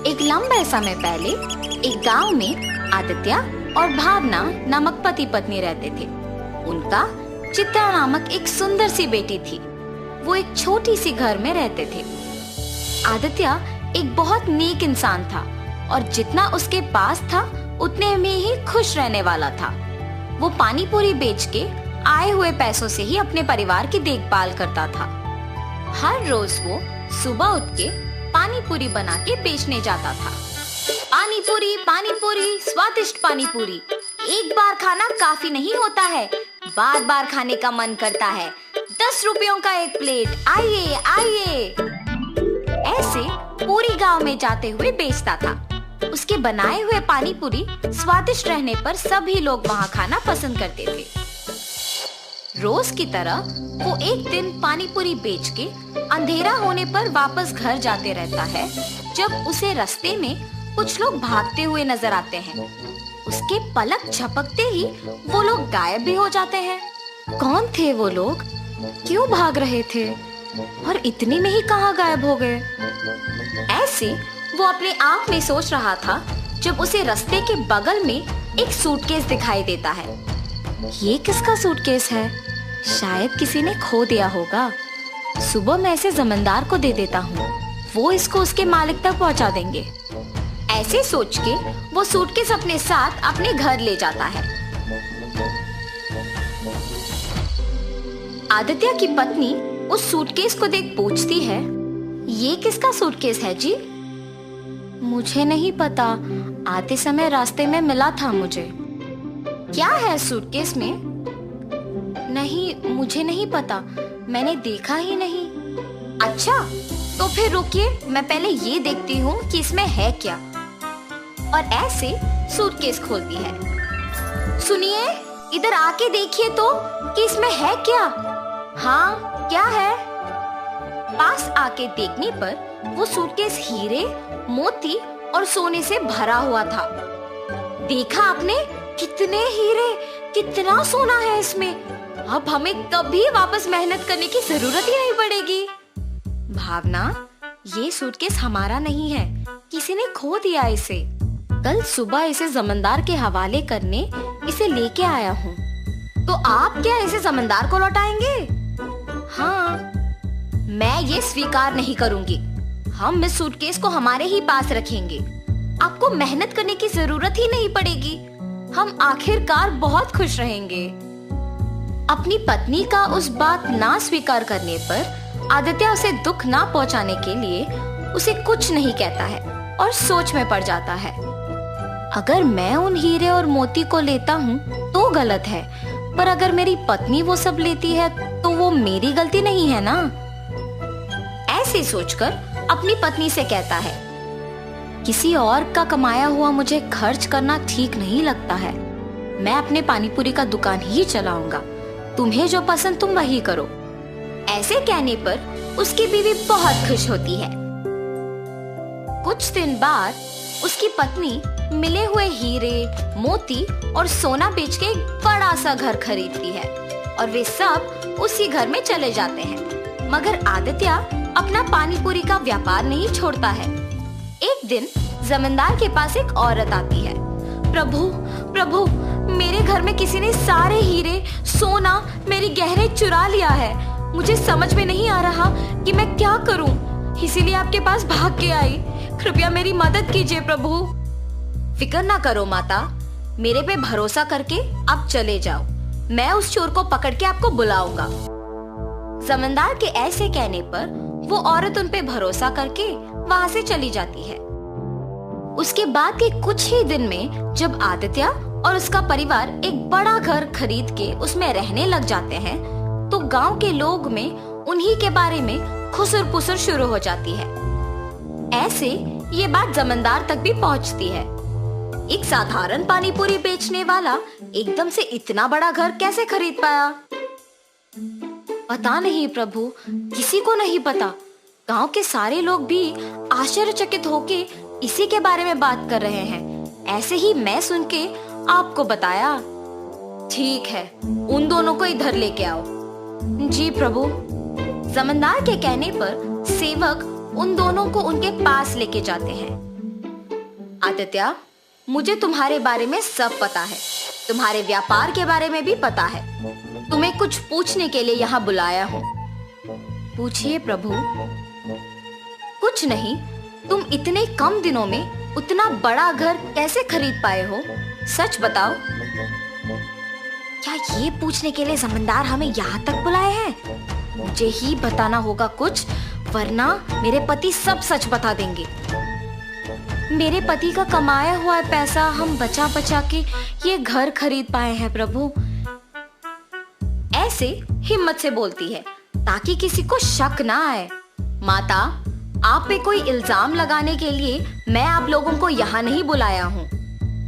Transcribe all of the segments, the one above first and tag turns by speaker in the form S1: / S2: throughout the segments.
S1: एक लंबे समय पहले एक गांव में आदित्य और भावना नामक पति पत्नी रहते थे। उनका चित्रा नामक एक सुंदर सी बेटी थी। वो एक छोटी सी घर में रहते थे। आदित्य एक बहुत नेक इंसान था और जितना उसके पास था उतने में ही खुश रहने वाला था। वो पानी पूरी बेच के आए हुए पैसों से ही अपने परिवार की देखभाल करता था। हर रोज वो सुबह उठ के पानी पूरी बना के बेचने जाता था। पानी पूरी स्वादिष्ट पानी पूरी, एक बार खाना काफी नहीं होता है, बार बार खाने का मन करता है। 10 रुपयों का एक प्लेट, आइए आइए। ऐसे पूरी गांव में जाते हुए बेचता था। उसके बनाए हुए पानी पूरी स्वादिष्ट रहने पर सभी लोग वहां खाना पसंद करते थे। रोज की तरह वो एक दिन पानी पूरी बेच के अंधेरा होने पर वापस घर जाते रहता है, जब उसे रास्ते में कुछ लोग भागते हुए नजर आते हैं। उसके पलक झपकते ही वो लोग गायब भी हो जाते हैं। कौन थे वो लोग? क्यों भाग रहे थे? और इतने में ही कहाँ गायब हो गए? ऐसे वो अपने आप में सोच रहा था जब उसे रास्ते के बगल में एक सूटकेस दिखाई देता है। ये किसका सूटकेस है? शायद किसी ने खो दिया होगा। सुबह मैं इसे जमींदार को दे देता हूँ, वो इसको उसके मालिक तक पहुँचा देंगे। ऐसे सोच के वो सूटकेस अपने साथ अपने घर ले जाता है। आदित्य की पत्नी उस सूटकेस को देख पूछती है, ये किसका सूटकेस है जी? मुझे नहीं पता, आते समय रास्ते में मिला था मुझे। क्या है सूटकेस में? नहीं, मुझे नहीं पता, मैंने देखा ही नहीं। अच्छा, तो फिर रुकिए, मैं पहले ये देखती हूँ कि इसमें है क्या। और ऐसे सूटकेस खोलती है। सुनिए, इधर आके देखिए तो कि इसमें है क्या। हाँ, क्या है? पास आके देखने पर वो सूटकेस हीरे, मोती और सोने से भरा हुआ था। देखा आपने? कितने हीरे, कितना सोना है इसमें। अब हमें कभी वापस मेहनत करने की जरूरत ही नहीं पड़ेगी। भावना, ये सूटकेस हमारा नहीं है, किसी ने खो दिया इसे। कल सुबह इसे जमींदार के हवाले करने इसे लेके आया हूँ। तो आप क्या इसे जमींदार को लौटाएंगे? हाँ, मैं ये स्वीकार नहीं करूंगी। हम इस सूटकेस को हमारे ही पास रखेंगे। आपको मेहनत करने की जरूरत ही नहीं पड़ेगी। हम आखिरकार बहुत खुश रहेंगे। अपनी पत्नी का उस बात ना स्वीकार करने पर आदित्य उसे दुख ना पहुंचाने के लिए उसे कुछ नहीं कहता है और सोच में पड़ जाता है। अगर मैं उन हीरे और मोती को लेता हूँ तो गलत है, पर अगर मेरी पत्नी वो सब लेती है तो वो मेरी गलती नहीं है ना। ऐसे सोचकर अपनी पत्नी से कहता है, किसी और का कमाया हुआ मुझे खर्च करना ठीक नहीं लगता है। मैं अपने पानीपुरी का दुकान ही चलाऊंगा। तुम्हें जो पसंद तुम वही करो। ऐसे कहने पर उसकी बीवी बहुत खुश होती है। कुछ दिन बाद उसकी पत्नी मिले हुए हीरे, मोती और सोना बेच के एक बड़ा सा घर खरीदती है और वे सब उसी घर में चले जाते हैं। मगर आदित्य अपना पानीपुरी का व्यापार नहीं छोड़ता है। एक दिन जमींदार के पास एक औरत आती है। प्रभु, प्रभु, मेरे घर में किसी ने सारे हीरे, सोना, मेरी गहने चुरा लिया है। मुझे समझ में नहीं आ रहा कि मैं क्या करूं, इसीलिए आपके पास भाग के आई। कृपया मेरी मदद कीजिए प्रभु। फिक्र ना करो माता, मेरे पे भरोसा करके आप चले जाओ। मैं उस चोर को पकड़ के आपको बुलाऊंगा। जमींदार के ऐसे कहने पर वो औरत उन पे भरोसा करके वहां से चली जाती है। उसके बाद के कुछ ही दिन में जब आदित्य और उसका परिवार एक बड़ा घर खरीद के उसमें रहने लग जाते हैं, तो गांव के लोग में उन्हीं के बारे में खुसर पुसर शुरू हो जाती है। ऐसे ये बात जमींदार तक भी पहुंचती है। एक साधारण पानीपुरी बेचने वाला एकदम से इतना बड़ा घर कैसे खरीद पाया? पता नहीं प्रभु, किसी को नहीं पता। गांव के सारे लोग भी आश्चर्यचकित होके इसी के बारे में बात कर रहे हैं। ऐसे ही मैं सुन के आपको बताया। ठीक है, उन दोनों को इधर लेके आओ। जी प्रभु। जमींदार के कहने पर सेवक उन दोनों को उनके पास लेके जाते हैं। आदित्य, मुझे तुम्हारे बारे में सब पता है, तुम्हारे व्यापार के बारे में भी पता है। तुम्हें कुछ पूछने के लिए यहाँ बुलाया हूँ। पूछिए प्रभु। कुछ नहीं, तुम इतने कम दिनों में उतना बड़ा घर कैसे खरीद पाए हो? सच बताओ। क्या ये पूछने के लिए जमींदार हमें यहाँ तक बुलाए हैं? मुझे ही बताना होगा कुछ, वरना मेरे पति सब सच बता देंगे। मेरे पति का कमाया हुआ पैसा हम बचा बचा के ये घर खरीद पाए हैं प्रभु। ऐसे हिम्मत से बोलती है ताकि किसी को शक ना आए। माता, आप पे कोई इल्जाम लगाने के लिए मैं आप लोगों को यहाँ नहीं बुलाया हूँ।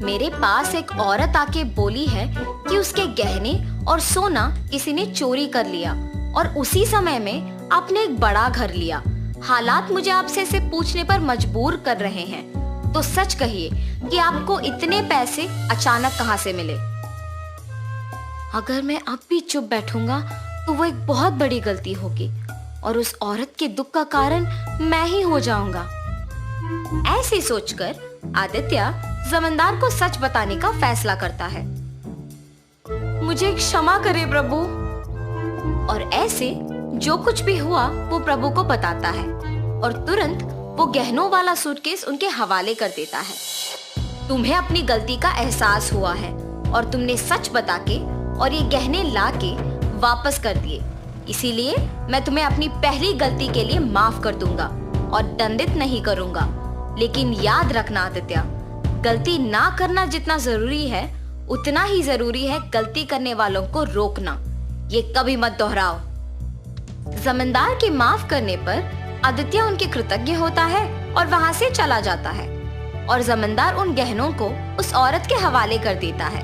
S1: मेरे पास एक औरत आके बोली है कि उसके गहने और सोना किसी ने चोरी कर लिया और उसी समय में आपने एक बड़ा घर लिया। हालात मुझे आपसे इसे पूछने पर मजबूर कर रहे हैं, तो सच कहिए कि आपको इतने पैसे अचानक कहाँ से मिले? अगर मैं अब भी चुप बैठूंगा तो वो एक बहुत बड़ी गलती होगी और उस औरत के दुख का कारण मैं ही हो जाऊंगा। ऐसे सोचकर आदित्य जमींदार को सच बताने का फैसला करता है। मुझे क्षमा करे प्रभु। और ऐसे जो कुछ भी हुआ वो प्रभु को बताता है और तुरंत वो गहनों वाला सूटकेस उनके हवाले कर देता है। तुम्हें अपनी गलती का एहसास हुआ है और तुमने सच बता के और ये गहने ला के वापस कर दिए, इसीलिए मैं तुम्हें अपनी पहली गलती के लिए माफ कर दूंगा और दंडित नहीं करूंगा। लेकिन याद रखना आदित्य, गलती ना करना जितना जरूरी है उतना ही जरूरी है गलती करने वालों को रोकना। ये कभी मत दोहराओ। जमींदार के माफ करने पर आदित्य उनके कृतज्ञ होता है और वहां से चला जाता है और जमींदार उन गहनों को उस औरत के हवाले कर देता है।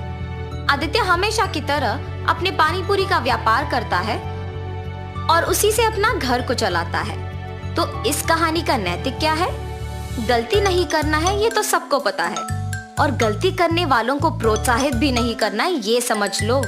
S1: आदित्य हमेशा की तरह अपने पानी पूरी का व्यापार करता है और उसी से अपना घर को चलाता है। तो इस कहानी का नैतिक क्या है? गलती नहीं करना है, ये तो सबको पता है, और गलती करने वालों को प्रोत्साहित भी नहीं करना है, ये समझ लो।